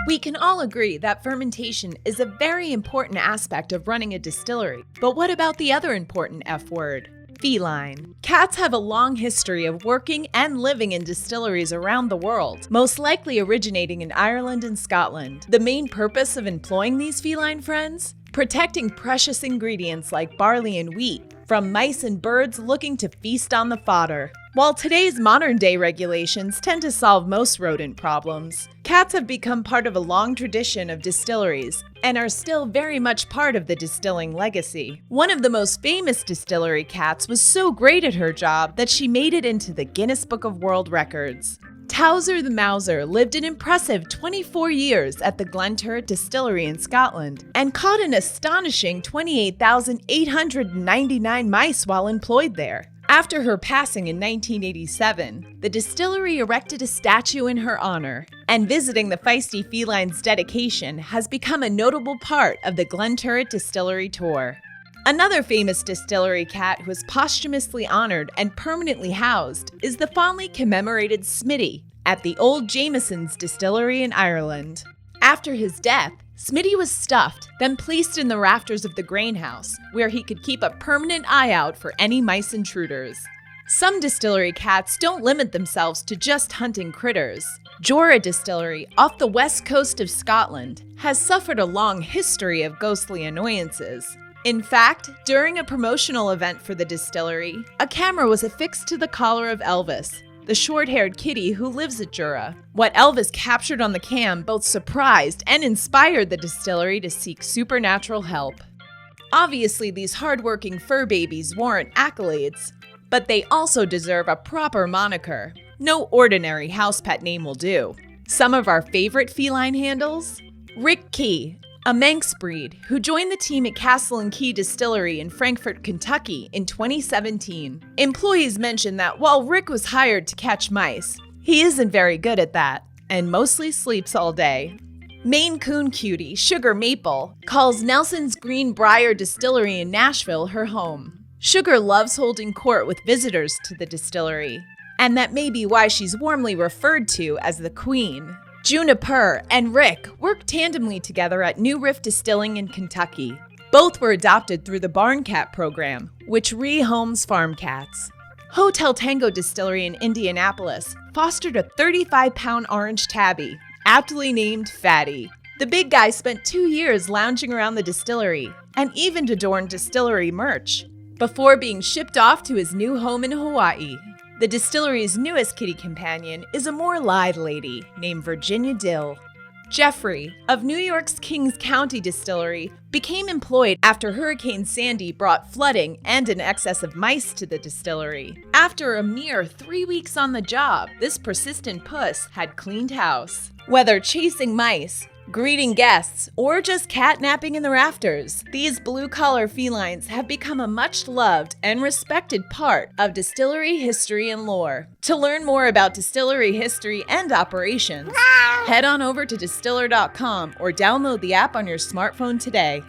We can all agree that fermentation is a very important aspect of running a distillery. But what about the other important F word? Feline. Cats have a long history of working and living in distilleries around the world, most likely originating in Ireland and Scotland. The main purpose of employing these feline friends? Protecting precious ingredients like barley and wheat from mice and birds looking to feast on the fodder. While today's modern-day regulations tend to solve most rodent problems, cats have become part of a long tradition of distilleries and are still very much part of the distilling legacy. One of the most famous distillery cats was so great at her job that she made it into the Guinness Book of World Records. Towser the Mouser lived an impressive 24 years at the Glenturret Distillery in Scotland and caught an astonishing 28,899 mice while employed there. After her passing in 1987, the distillery erected a statue in her honor, and visiting the feisty feline's dedication has become a notable part of the Glenturret Distillery Tour. Another famous distillery cat who is posthumously honored and permanently housed is the fondly commemorated Smitty at the Old Jameson's Distillery in Ireland. After his death, Smitty was stuffed, then placed in the rafters of the grain house, where he could keep a permanent eye out for any mice intruders. Some distillery cats don't limit themselves to just hunting critters. Jora Distillery, off the west coast of Scotland, has suffered a long history of ghostly annoyances. In fact, during a promotional event for the distillery, a camera was affixed to the collar of Elvis, the short-haired kitty who lives at Jura. What Elvis captured on the cam both surprised and inspired the distillery to seek supernatural help. Obviously, these hard-working fur babies warrant accolades, but they also deserve a proper moniker. No ordinary house pet name will do. Some of our favorite feline handles? Rick Key, a Manx breed who joined the team at Castle & Key Distillery in Frankfort, Kentucky in 2017. Employees mentioned that while Rick was hired to catch mice, he isn't very good at that and mostly sleeps all day. Maine Coon cutie Sugar Maple calls Nelson's Greenbrier Distillery in Nashville her home. Sugar loves holding court with visitors to the distillery, and that may be why she's warmly referred to as the Queen. Juniper and Rick work tandemly together at New Riff Distilling in Kentucky. Both were adopted through the Barn Cat program, which rehomes farm cats. Hotel Tango Distillery in Indianapolis fostered a 35-pound orange tabby, aptly named Fatty. The big guy spent 2 years lounging around the distillery and even adorned distillery merch before being shipped off to his new home in Hawaii. The distillery's newest kitty companion is a more lithe lady named Virginia Dill. Jeffrey, of New York's Kings County Distillery, became employed after Hurricane Sandy brought flooding and an excess of mice to the distillery. After a mere 3 weeks on the job, this persistent puss had cleaned house. Whether chasing mice, greeting guests, or just catnapping in the rafters, these blue-collar felines have become a much-loved and respected part of distillery history and lore. To learn more about distillery history and operations, head on over to distiller.com or download the app on your smartphone today.